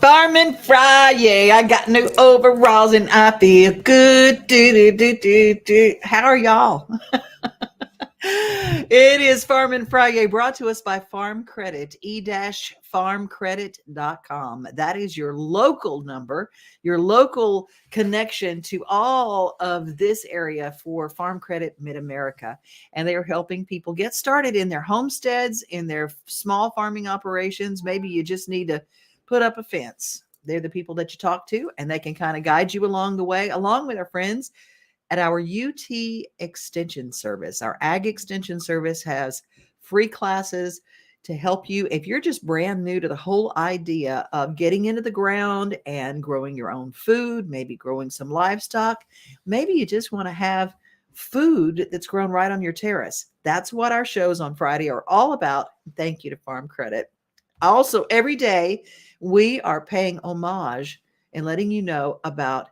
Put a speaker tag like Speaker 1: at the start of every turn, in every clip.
Speaker 1: Farmin Fri-Yay. I got new overalls and I feel good. Do, do, do, do, do. How are y'all? It is Farmin Fri-Yay, brought to us by Farm Credit, e-farmcredit.com. That is your local number, your local connection to all of this area for Farm Credit Mid-America. And they are helping people get started in their homesteads, in their small farming operations. Maybe you just need to put up a fence. They're the people that you talk to, and they can kind of guide you along the way, along with our friends at our UT Extension Service. Our Ag Extension Service has free classes to help you if you're just brand new to the whole idea of getting into the ground and growing your own food, maybe growing some livestock. Maybe you just want to have food that's grown right on your terrace. That's what our shows on Friday are all about. Thank you to Farm Credit. Also, every day we are paying homage and letting you know about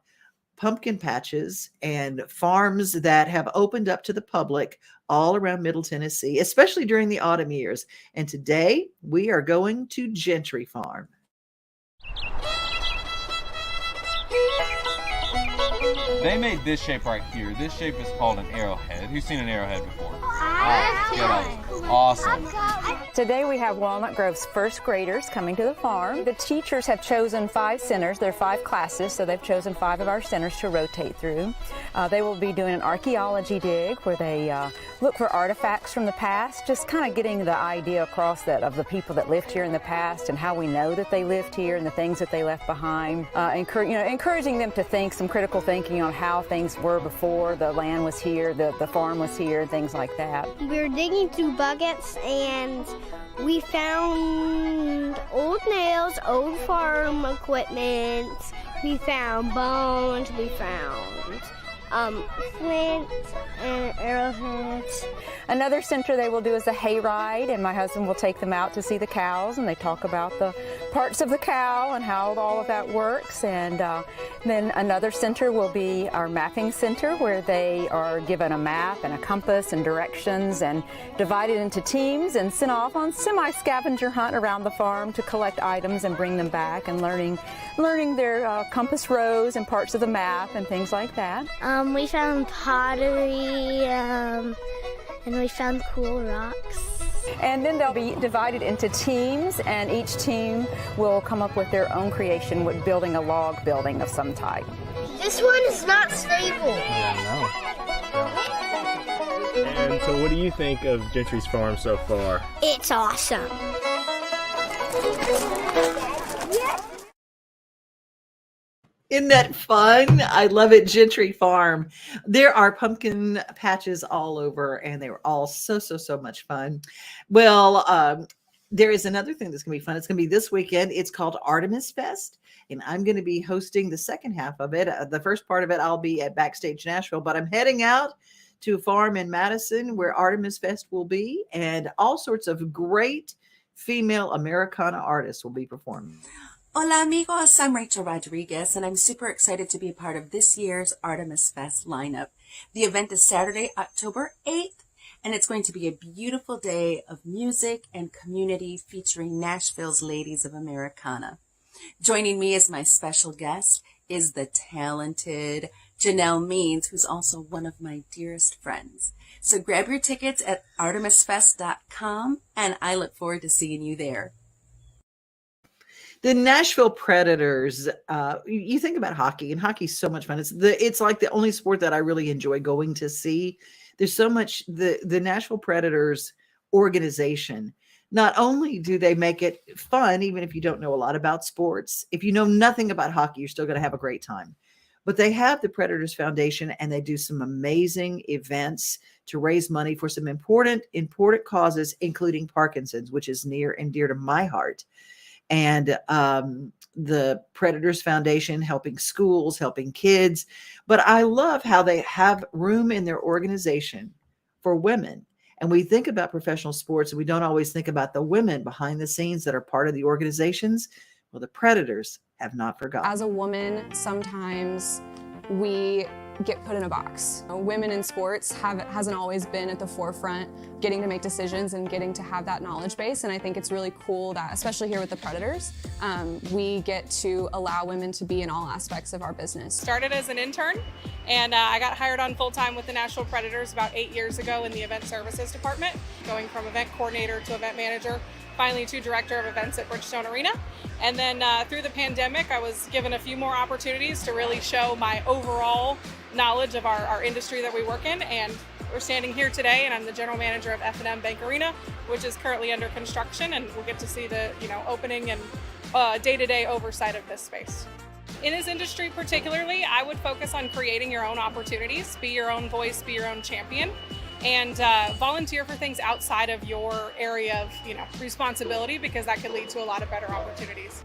Speaker 1: pumpkin patches and farms that have opened up to the public all around Middle Tennessee, especially during the autumn years. And today we are going to Gentry Farm.
Speaker 2: They made this shape right here. This shape is called an arrowhead. Who's seen an arrowhead before? Awesome.
Speaker 3: Today we have Walnut Grove's first graders coming to the farm. The teachers have chosen 5 centers. There are 5 classes, so they've chosen 5 of our centers to rotate through. They will be doing an archaeology dig where they look for artifacts from the past, just kind of getting the idea across that of the people that lived here in the past and how we know that they lived here and the things that they left behind. Encouraging them to think some critical thinking on how things were before the land was here, the farm was here, and things like that.
Speaker 4: We were digging through buckets and we found old nails, old farm equipment, we found bones, we found flint and arrowheads.
Speaker 3: Another center they will do is a hay ride, and my husband will take them out to see the cows, and they talk about the parts of the cow and how all of that works. And then another center will be our mapping center, where they are given a map and a compass and directions and divided into teams and sent off on semi-scavenger hunt around the farm to collect items and bring them back, and learning their compass rows and parts of the map and things like that.
Speaker 4: We found pottery, and we found cool rocks.
Speaker 3: And then they'll be divided into teams, and each team will come up with their own creation with building a log building of some type.
Speaker 4: This one is not stable.
Speaker 5: Yeah, I know. And so what do you think of Gentry's farm so far?
Speaker 4: It's awesome.
Speaker 1: Isn't that fun? I love it. Gentry Farm. There are pumpkin patches all over, and they were all so much fun. Well, there is another thing that's going to be fun. It's going to be this weekend. It's called Artemis Fest, and I'm going to be hosting the second half of it. The first part of it, I'll be at Backstage Nashville, but I'm heading out to a farm in Madison where Artemis Fest will be, and all sorts of great female Americana artists will be performing.
Speaker 6: Hola amigos, I'm Rachel Rodriguez, and I'm super excited to be a part of this year's Artemis Fest lineup. The event is Saturday, October 8th, and it's going to be a beautiful day of music and community featuring Nashville's Ladies of Americana. Joining me as my special guest is the talented, Janelle Means, who's also one of my dearest friends. So grab your tickets at artemisfest.com, and I look forward to seeing you there.
Speaker 1: The Nashville Predators, you think about hockey, and hockey's so much fun. It's like the only sport that I really enjoy going to see. There's so much. The Nashville Predators organization, not only do they make it fun, even if you don't know a lot about sports, if you know nothing about hockey, you're still going to have a great time. But they have the Predators Foundation, and they do some amazing events to raise money for some important causes, including Parkinson's, which is near and dear to my heart. And the Predators Foundation helping schools, helping kids. But I love how they have room in their organization for women. And we think about professional sports, and we don't always think about the women behind the scenes that are part of the organizations. Well, the Predators have not forgotten.
Speaker 7: As a woman, sometimes we get put in a box. Women in sports hasn't always been at the forefront, getting to make decisions and getting to have that knowledge base. And I think it's really cool that, especially here with the Predators, we get to allow women to be in all aspects of our business.
Speaker 8: Started as an intern, and I got hired on full-time with the Nashville Predators about 8 years ago in the event services department, going from event coordinator to event manager, finally to director of events at Bridgestone Arena. And then through the pandemic, I was given a few more opportunities to really show my overall knowledge of our industry that we work in. And we're standing here today, and I'm the general manager of F&M Bank Arena, which is currently under construction, and we'll get to see the opening and day-to-day oversight of this space. In this industry particularly, I would focus on creating your own opportunities, be your own voice, be your own champion, and volunteer for things outside of your area of responsibility, because that could lead to a lot of better opportunities.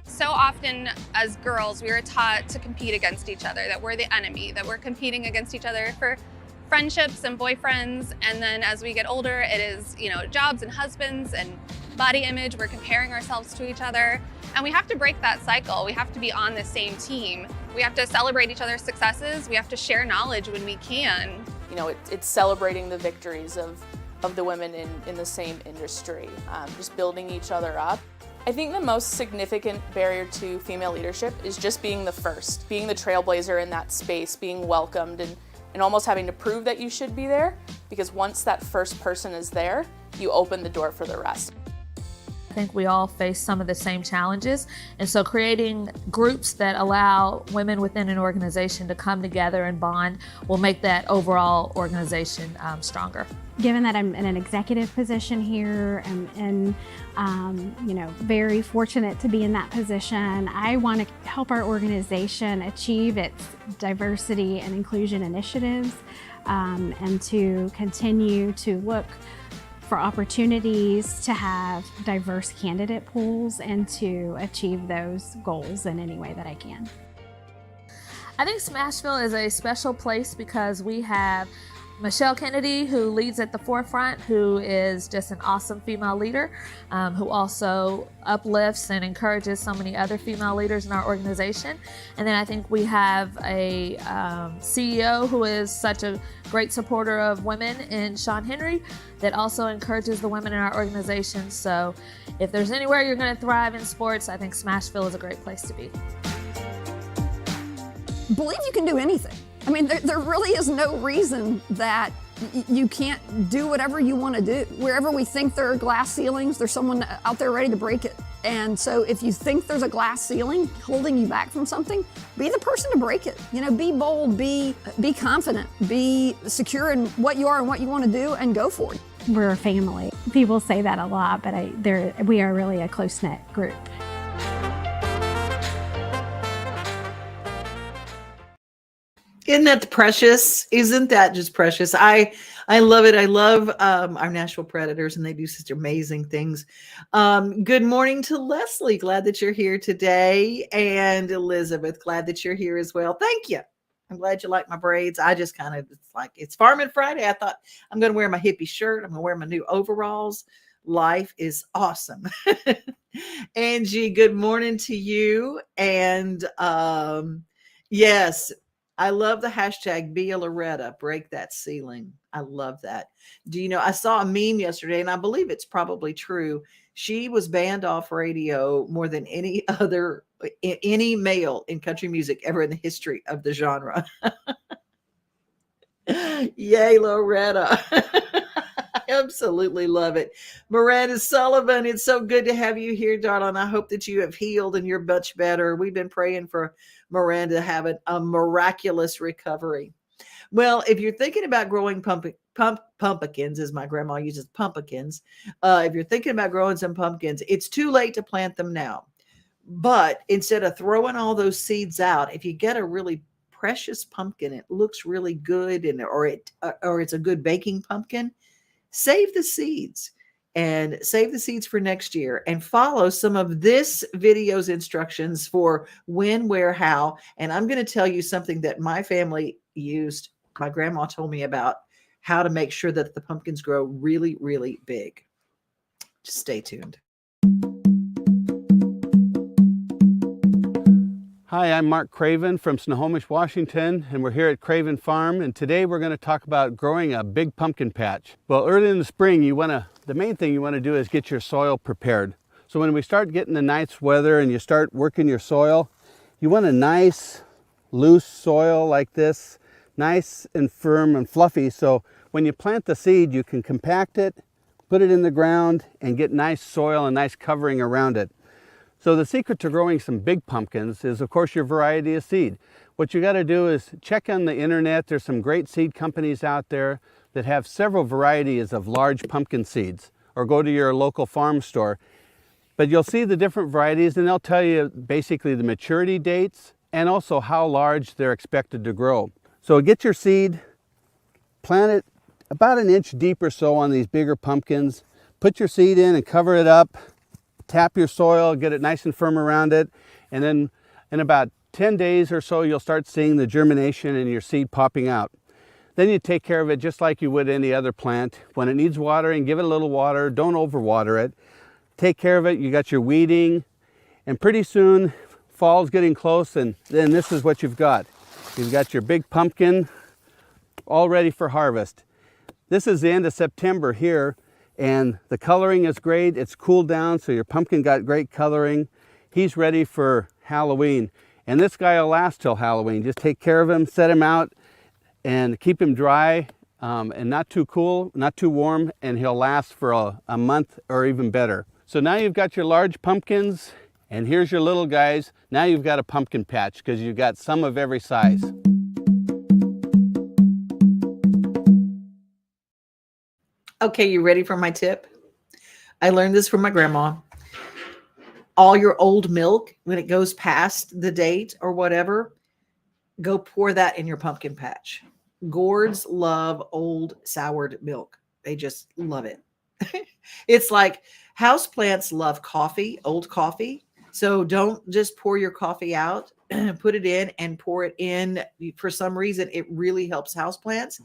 Speaker 9: So often as girls, we were taught to compete against each other, that we're the enemy, that we're competing against each other for friendships and boyfriends. And then as we get older, it is, jobs and husbands and body image. We're comparing ourselves to each other. And we have to break that cycle. We have to be on the same team. We have to celebrate each other's successes. We have to share knowledge when we can.
Speaker 10: It's celebrating the victories of the women in the same industry, just building each other up. I think the most significant barrier to female leadership is just being the first, being the trailblazer in that space, being welcomed, and almost having to prove that you should be there, because once that first person is there, you open the door for the rest.
Speaker 11: I think we all face some of the same challenges, and so creating groups that allow women within an organization to come together and bond will make that overall organization stronger.
Speaker 12: Given that I'm in an executive position here and very fortunate to be in that position, I want to help our organization achieve its diversity and inclusion initiatives, and to continue to look for opportunities to have diverse candidate pools and to achieve those goals in any way that I can.
Speaker 11: I think Smashville is a special place because we have Michelle Kennedy, who leads at the forefront, who is just an awesome female leader, who also uplifts and encourages so many other female leaders in our organization. And then I think we have a CEO who is such a great supporter of women in Sean Henry that also encourages the women in our organization. So if there's anywhere you're going to thrive in sports, I think Smashville is a great place to be.
Speaker 13: Believe you can do anything. I mean, there really is no reason that you can't do whatever you want to do. Wherever we think there are glass ceilings, there's someone out there ready to break it. And so if you think there's a glass ceiling holding you back from something, be the person to break it. Be bold, be confident, be secure in what you are and what you want to do, and go for it.
Speaker 12: We're a family. People say that a lot, but we are really a close-knit group.
Speaker 1: Isn't that precious? Isn't that just precious? I love it. I love our Nashville Predators, and they do such amazing things. Good morning to Leslie. Glad that you're here today. And Elizabeth, glad that you're here as well. Thank you. I'm glad you like my braids. I just it's Farmin Friday. I thought I'm going to wear my hippie shirt. I'm going to wear my new overalls. Life is awesome. Angie, good morning to you. And yes, I love the hashtag Be a Loretta, break that ceiling. I love that. Do you know, I saw a meme yesterday, and I believe it's probably true. She was banned off radio more than any other any male in country music ever in the history of the genre. Yay, Loretta. I absolutely love it. Miranda Sullivan, it's so good to have you here, darling. I hope that you have healed and you're much better. We've been praying for Miranda having a miraculous recovery. Well, if you're thinking about growing pumpkins, as my grandma uses pumpkins, if you're thinking about growing some pumpkins, it's too late to plant them now. But instead of throwing all those seeds out, if you get a really precious pumpkin, it looks really good, or it's a good baking pumpkin, save the seeds for next year and follow some of this video's instructions for when, where, how. And I'm going to tell you something that my family used. My grandma told me about how to make sure that the pumpkins grow really, really big. Just stay tuned.
Speaker 14: Hi, I'm Mark Craven from Snohomish, Washington, and we're here at Craven Farm, and today we're going to talk about growing a big pumpkin patch. Well, early in the spring, the main thing you want to do is get your soil prepared. So when we start getting the nice weather and you start working your soil, you want a nice, loose soil like this, nice and firm and fluffy, so when you plant the seed, you can compact it, put it in the ground, and get nice soil and nice covering around it. So the secret to growing some big pumpkins is, of course, your variety of seed. What you got to do is check on the internet. There's some great seed companies out there that have several varieties of large pumpkin seeds, or go to your local farm store. But you'll see the different varieties, and they'll tell you basically the maturity dates and also how large they're expected to grow. So get your seed, plant it about an inch deep or so on these bigger pumpkins, put your seed in and cover it up. Tap your soil, get it nice and firm around it, and then in about 10 days or so, you'll start seeing the germination and your seed popping out. Then you take care of it just like you would any other plant. When it needs watering, give it a little water, don't overwater it. Take care of it, you got your weeding, and pretty soon, fall's getting close, and then this is what you've got. You've got your big pumpkin all ready for harvest. This is the end of September here, and the coloring is great. It's cooled down, so your pumpkin got great coloring. He's ready for Halloween. And this guy will last till Halloween. Just take care of him, set him out, and keep him dry and not too cool, not too warm, and he'll last for a month or even better. So now you've got your large pumpkins, and here's your little guys. Now you've got a pumpkin patch because you've got some of every size.
Speaker 1: Okay, you ready for my tip? I learned this from my grandma. All your old milk, when it goes past the date or whatever, go pour that in your pumpkin patch. Gourds love old soured milk. They just love it. It's like houseplants love coffee, old coffee. So don't just pour your coffee out, put it in and pour it in. For some reason, it really helps houseplants.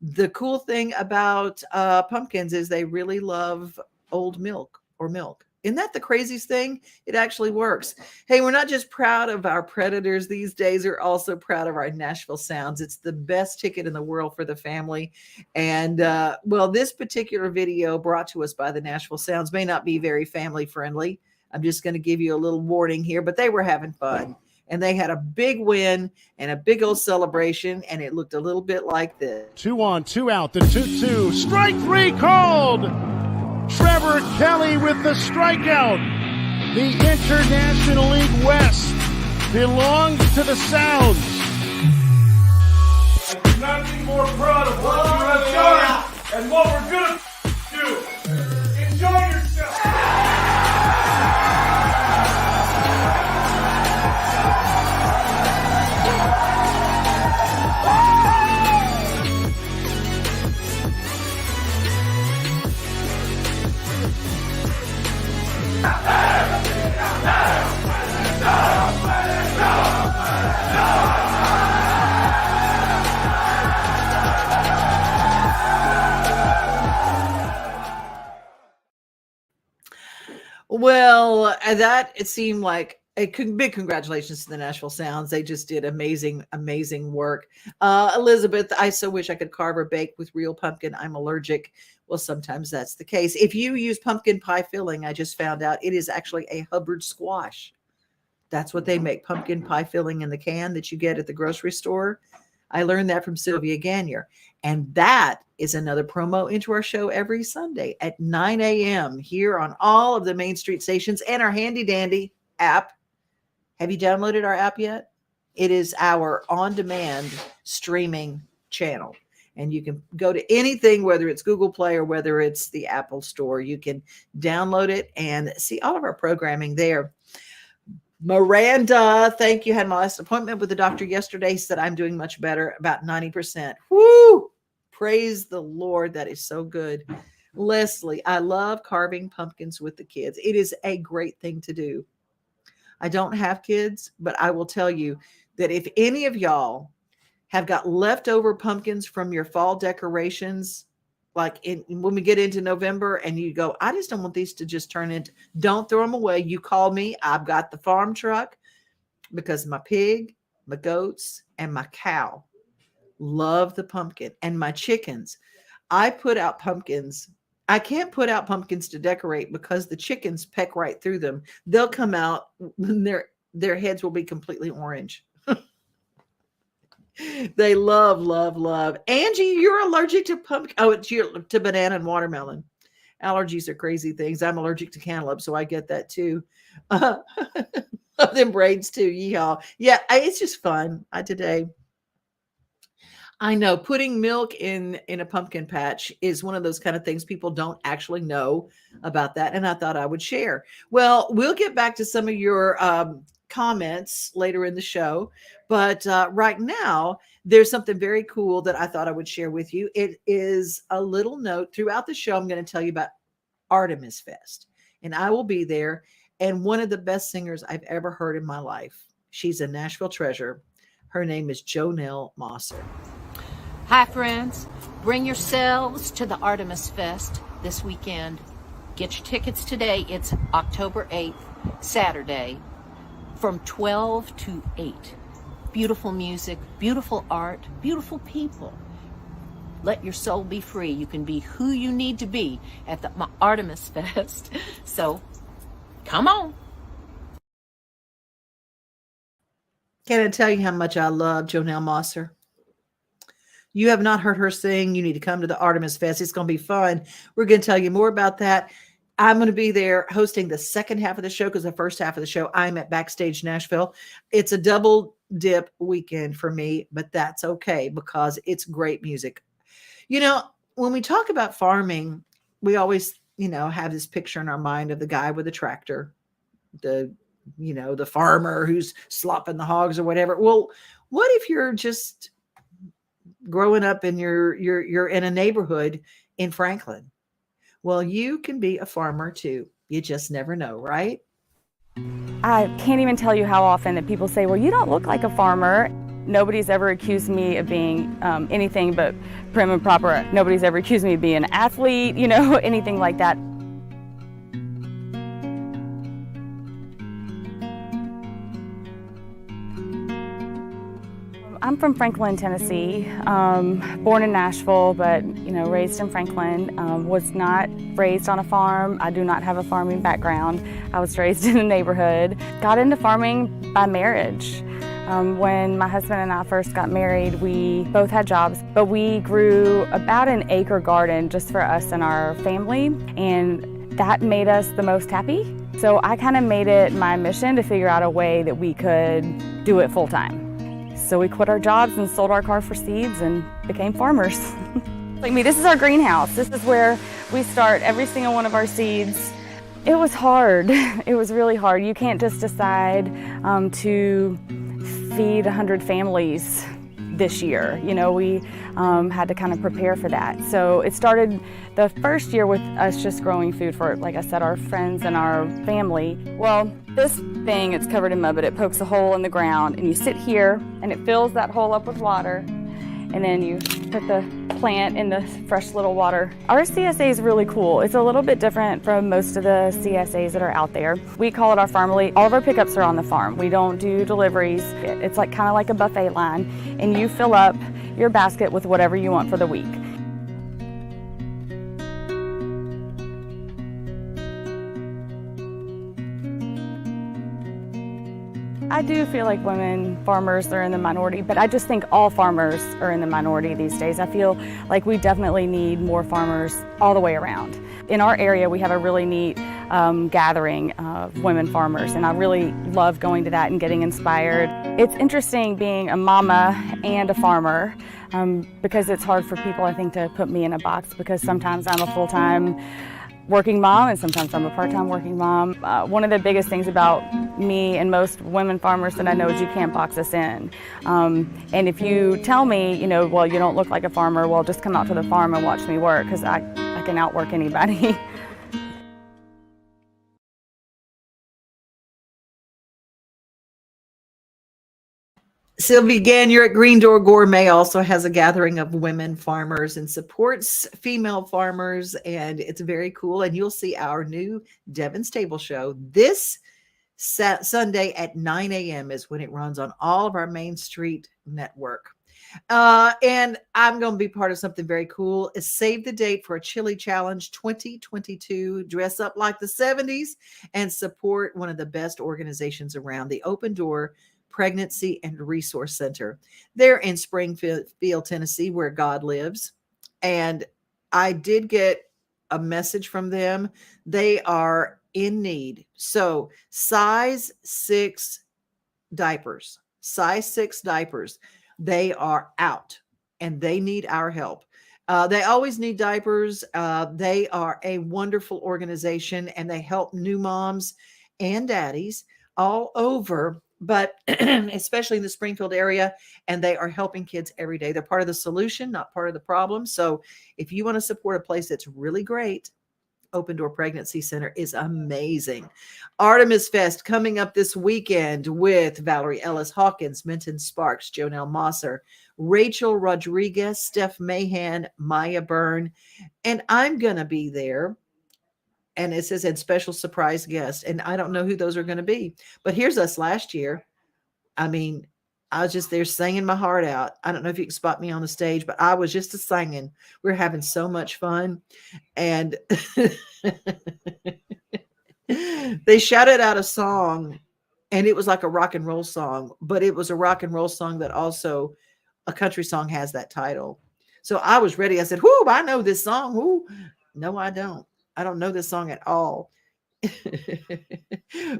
Speaker 1: The cool thing about pumpkins is they really love old milk or milk. Isn't that the craziest thing? It actually works. Hey, we're not just proud of our predators these days. We're also proud of our Nashville Sounds. It's the best ticket in the world for the family. And well, this particular video brought to us by the Nashville Sounds may not be very family friendly. I'm just going to give you a little warning here, but they were having fun. And they had a big win and a big old celebration, and it looked a little bit like this.
Speaker 15: 2 on, 2 out, the 2-2. Strike 3 called. Trevor Kelly with the strikeout. The International League West belongs to the Sounds.
Speaker 16: I could not be more proud of what you have done and what we're going to do. Enjoy yourself.
Speaker 1: Well, that it seemed like a big congratulations to the Nashville Sounds. They just did amazing, amazing work. Elizabeth, I so wish I could carve or bake with real pumpkin. I'm allergic. Well, sometimes that's the case. If you use pumpkin pie filling, I just found out it is actually a Hubbard squash. That's what they make, pumpkin pie filling in the can that you get at the grocery store. I learned that from Sylvia Gagnier. And that is another promo into our show every Sunday at 9 a.m. here on all of the Main Street stations and our handy dandy app. Have you downloaded our app yet? It is our on-demand streaming channel. And you can go to anything, whether it's Google Play or whether it's the Apple Store. You can download it and see all of our programming there. Miranda, thank you. Had my last appointment with the doctor yesterday. Said I'm doing much better, about 90%. Woo! Praise the Lord. That is so good. Leslie, I love carving pumpkins with the kids. It is a great thing to do. I don't have kids, but I will tell you that if any of y'all have got leftover pumpkins from your fall decorations, like when we get into November and you go, I just don't want these to just turn into, don't throw them away. You call me. I've got the farm truck because my pig, my goats, and my cow love the pumpkin, and my chickens. I put out pumpkins. I can't put out pumpkins to decorate because the chickens peck right through them. They'll come out, their heads will be completely orange. They love, love, love. Angie, you're allergic to pumpkin. Oh, to banana and watermelon. Allergies are crazy things. I'm allergic to cantaloupe, so I get that too. Love them braids too. Yeehaw. Yeah, it's just fun. I know putting milk in a pumpkin patch is one of those kind of things people don't actually know about that, and I thought I would share. Well, we'll get back to some of your comments later in the show, but right now there's something very cool that I thought I would share with you. It is a little note throughout the show. I'm going to tell you about Artemis Fest, and I will be there. And one of the best singers I've ever heard in my life. She's a Nashville treasure. Her name is Jonelle Mosser.
Speaker 17: Hi friends, bring yourselves to the Artemis Fest this weekend. Get your tickets today. It's October 8th, Saturday, from 12 to 8. Beautiful music, beautiful art, beautiful people. Let your soul be free. You can be who you need to be at the Artemis Fest. So, come on.
Speaker 1: Can I tell you how much I love Jonelle Mosser? You have not heard her sing. You need to come to the Artemis Fest. It's going to be fun. We're going to tell you more about that. I'm going to be there hosting the second half of the show because the first half of the show, I'm at Backstage Nashville. It's a double dip weekend for me, but that's okay because it's great music. You know, when we talk about farming, we always, have this picture in our mind of the guy with the tractor, the farmer who's slopping the hogs or whatever. Well, what if you're just growing up and you're in a neighborhood in Franklin? Well, you can be a farmer too. You just never know, right?
Speaker 18: I can't even tell you how often that people say, well, you don't look like a farmer. Nobody's ever accused me of being anything but prim and proper. Nobody's ever accused me of being an athlete, anything like that. I'm from Franklin, Tennessee, born in Nashville, but raised in Franklin. Was not raised on a farm. I do not have a farming background. I was raised in a neighborhood. Got into farming by marriage. When my husband and I first got married, we both had jobs, but we grew about an acre garden just for us and our family, and that made us the most happy. So I kind of made it my mission to figure out a way that we could do it full time. So we quit our jobs and sold our car for seeds and became farmers. This is our greenhouse. This is where we start every single one of our seeds. It was hard. It was really hard. You can't just decide to feed 100 families this year. We had to kind of prepare for that. So it started the first year with us just growing food for, like I said, our friends and our family. Well, this thing, it's covered in mud, but it pokes a hole in the ground, and you sit here and it fills that hole up with water, and then you put the plant in the fresh little water. Our CSA is really cool. It's a little bit different from most of the CSAs that are out there. We call it our Farmily. All of our pickups are on the farm. We don't do deliveries. It's kind of like a buffet line, and you fill up your basket with whatever you want for the week. I do feel like women farmers are in the minority, but I just think all farmers are in the minority these days. I feel like we definitely need more farmers all the way around. In our area, we have a really neat gathering of women farmers, and I really love going to that and getting inspired. It's interesting being a mama and a farmer because it's hard for people, I think, to put me in a box because sometimes I'm a full-time working mom and sometimes I'm a part-time working mom. One of the biggest things about me and most women farmers that I know is you can't box us in. And if you tell me, you know, well, you don't look like a farmer, well, just come out to the farm and watch me work because I can outwork anybody.
Speaker 1: Sylvie Gagnier at Green Door Gourmet also has a gathering of women farmers and supports female farmers, and it's very cool. And you'll see our new Devon's Table show this Sunday at 9 a.m. is when it runs on all of our Main Street network. And I'm going to be part of something very cool. Save the date for a chili challenge 2022. Dress up like the 70s and support one of the best organizations around, the Open Door Pregnancy and Resource Center. They're in Springfield, Tennessee, where God lives. And I did get a message from them. They are in need. So size 6 diapers, they are out and they need our help. They always need diapers. They are a wonderful organization and they help new moms and daddies all over, but especially in the Springfield area, and they are helping kids every day. They're part of the solution, not part of the problem. So if you want to support a place that's really great, Open Door Pregnancy Center is amazing. Artemis Fest coming up this weekend with Valerie Ellis Hawkins, Minton Sparks, Jonelle Mosser, Rachel Rodriguez, Steph Mahan, Maya Byrne, and I'm going to be there. And it says, and special surprise guest. And I don't know who those are going to be. But here's us last year. I mean, I was just there singing my heart out. I don't know if you can spot me on the stage, but I was just singing. We're having so much fun. And they shouted out a song, and it was like a rock and roll song. But it was a rock and roll song that also a country song has that title. So I was ready. I said, whoo, I know this song. Whoo. No, I don't. I don't know this song at all.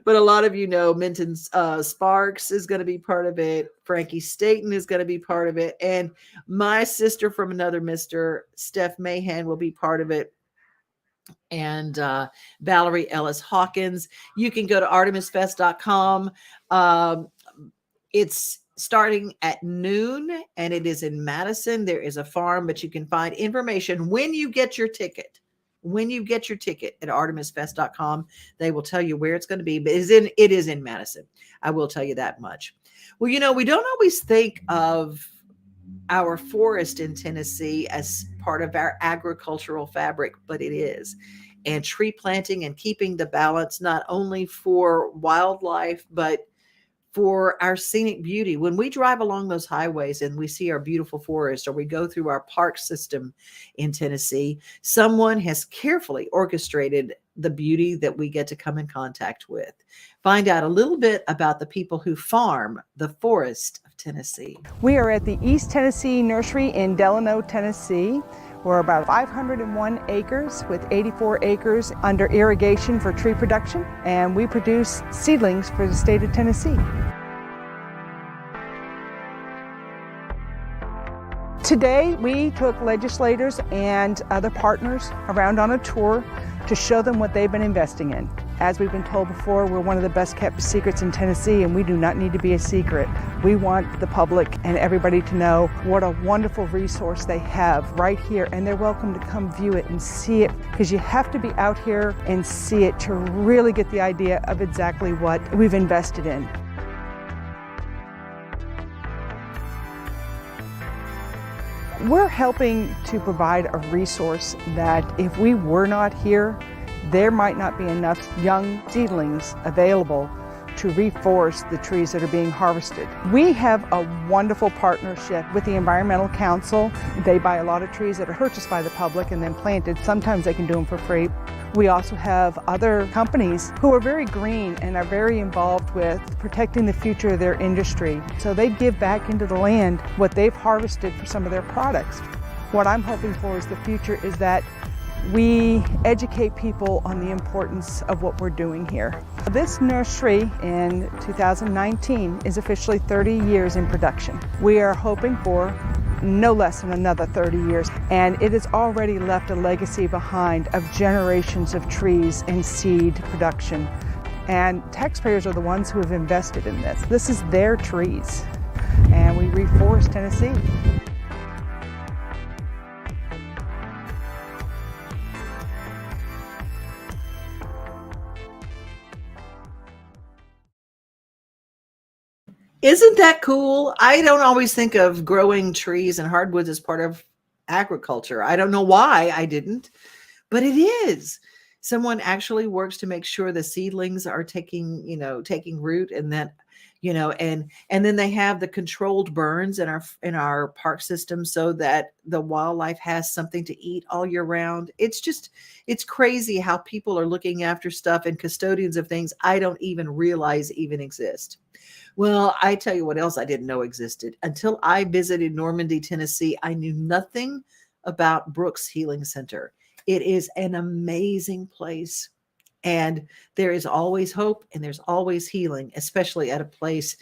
Speaker 1: But a lot of you know Minton Sparks is going to be part of it. Frankie Staten is going to be part of it. And my sister from another mister, Steph Mahan, will be part of it. And Valerie Ellis Hawkins. You can go to artemisfest.com. It's starting at noon, and it is in Madison. There is a farm, but you can find information when you get your ticket. When you get your ticket at artemisfest.com, they will tell you where it's going to be, but it is in Madison. I will tell you that much. Well, you know, we don't always think of our forest in Tennessee as part of our agricultural fabric, but it is. And tree planting and keeping the balance, not only for wildlife, but for our scenic beauty. When we drive along those highways and we see our beautiful forest, or we go through our park system in Tennessee, someone has carefully orchestrated the beauty that we get to come in contact with. Find out a little bit about the people who farm the forest of Tennessee.
Speaker 19: We are at the East Tennessee Nursery in Delano, Tennessee. We're about 501 acres with 84 acres under irrigation for tree production, and we produce seedlings for the state of Tennessee. Today, we took legislators and other partners around on a tour to show them what they've been investing in. As we've been told before, we're one of the best kept secrets in Tennessee, and we do not need to be a secret. We want the public and everybody to know what a wonderful resource they have right here, and they're welcome to come view it and see it, because you have to be out here and see it to really get the idea of exactly what we've invested in. We're helping to provide a resource that if we were not here, there might not be enough young seedlings available to reforest the trees that are being harvested. We have a wonderful partnership with the Environmental Council. They buy a lot of trees that are purchased by the public and then planted. Sometimes they can do them for free. We also have other companies who are very green and are very involved with protecting the future of their industry. So they give back into the land what they've harvested for some of their products. What I'm hoping for is the future is that we educate people on the importance of what we're doing here. This nursery in 2019 is officially 30 years in production. We are hoping for no less than another 30 years, and it has already left a legacy behind of generations of trees and seed production. And taxpayers are the ones who have invested in this. This is their trees, and we reforest Tennessee.
Speaker 1: Isn't that cool? I don't always think of growing trees and hardwoods as part of agriculture. I don't know why I didn't, but it is. Someone actually works to make sure the seedlings are taking root, and that, and then they have the controlled burns in our park system so that the wildlife has something to eat all year round. It's crazy how people are looking after stuff and custodians of things I don't even realize even exist. Well, I tell you what else I didn't know existed. Until I visited Normandy, Tennessee, I knew nothing about Brooks Healing Center. It is an amazing place, and there is always hope and there's always healing, especially at a place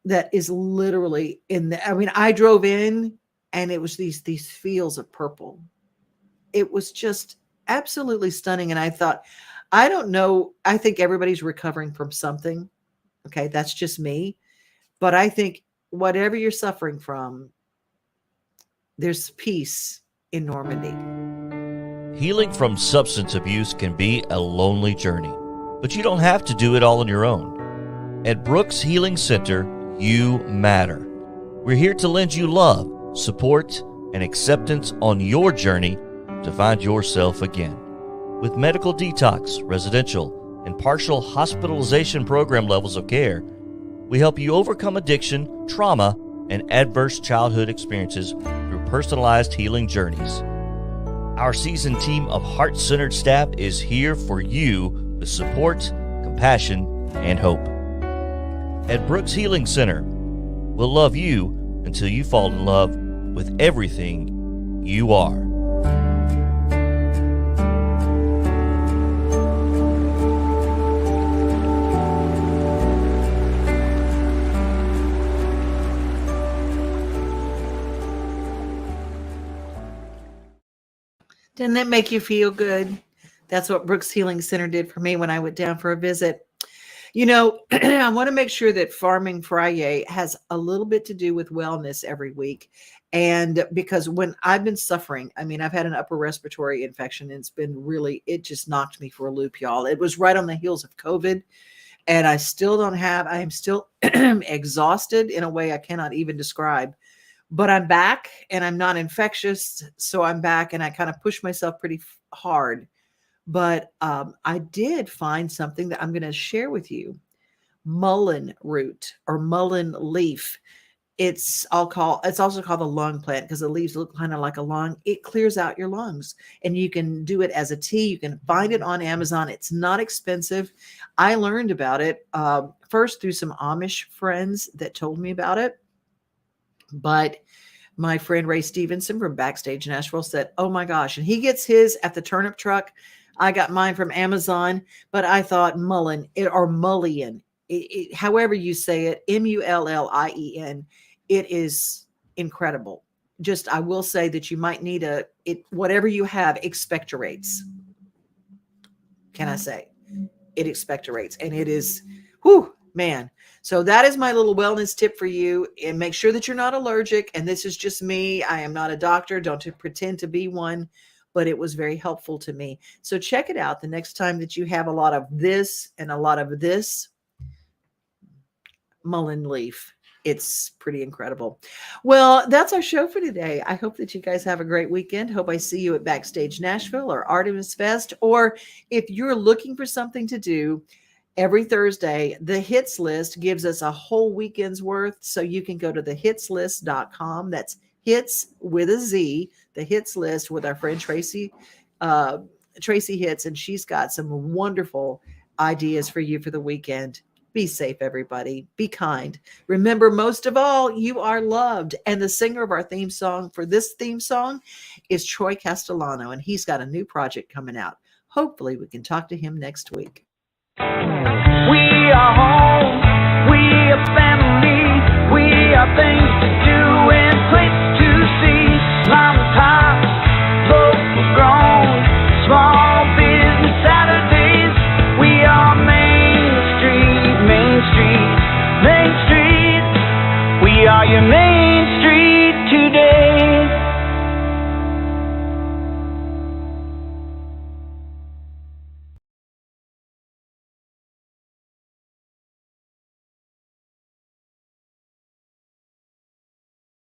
Speaker 1: that is literally I drove in and it was these fields of purple. It was just absolutely stunning. And I thought, I don't know, I think everybody's recovering from something. Okay, that's just me. But I think whatever you're suffering from, there's peace in Normandy.
Speaker 20: Healing from substance abuse can be a lonely journey, but you don't have to do it all on your own. At Brooks Healing Center, you matter. We're here to lend you love, support, and acceptance on your journey to find yourself again. With medical detox, residential, and partial hospitalization program levels of care, we help you overcome addiction, trauma, and adverse childhood experiences through personalized healing journeys. Our seasoned team of heart-centered staff is here for you with support, compassion, and hope. At Brooks Healing Center, we'll love you until you fall in love with everything you are.
Speaker 1: Didn't that make you feel good? That's what Brooks Healing Center did for me when I went down for a visit. I want to make sure that farming Fri-Yay has a little bit to do with wellness every week. And because when I've been suffering, I've had an upper respiratory infection, and it just knocked me for a loop, y'all. It was right on the heels of COVID. And I am still exhausted in a way I cannot even describe. But I'm back and I'm not infectious. So I'm back, and I kind of pushed myself pretty hard. But I did find something that I'm going to share with you. Mullein root or mullein leaf. It's also called the lung plant because the leaves look kind of like a lung. It clears out your lungs, and you can do it as a tea. You can find it on Amazon. It's not expensive. I learned about it first through some Amish friends that told me about it. But my friend Ray Stevenson from Backstage Nashville said, oh my gosh, and he gets his at the turnip truck. I got mine from Amazon, but I thought mullein or mullein, however you say it, Mullien, it is incredible. Just, I will say that you might need whatever you have expectorates. Can I say it expectorates? And it is, whew, man. So that is my little wellness tip for you. And make sure that you're not allergic. And this is just me. I am not a doctor. Don't pretend to be one, but it was very helpful to me. So check it out the next time that you have a lot of this and a lot of this. Mullein leaf. It's pretty incredible. Well, that's our show for today. I hope that you guys have a great weekend. Hope I see you at Backstage Nashville or Artemis Fest. Or if you're looking for something to do, every Thursday, the hits list gives us a whole weekend's worth. So you can go to thehitslist.com. That's hits with a Z, the hits list with our friend Tracy Tracy Hits, and she's got some wonderful ideas for you for the weekend. Be safe, everybody. Be kind. Remember, most of all, you are loved. And the singer of our theme song for this theme song is Troy Castellano, and he's got a new project coming out. Hopefully, we can talk to him next week.
Speaker 16: We are home.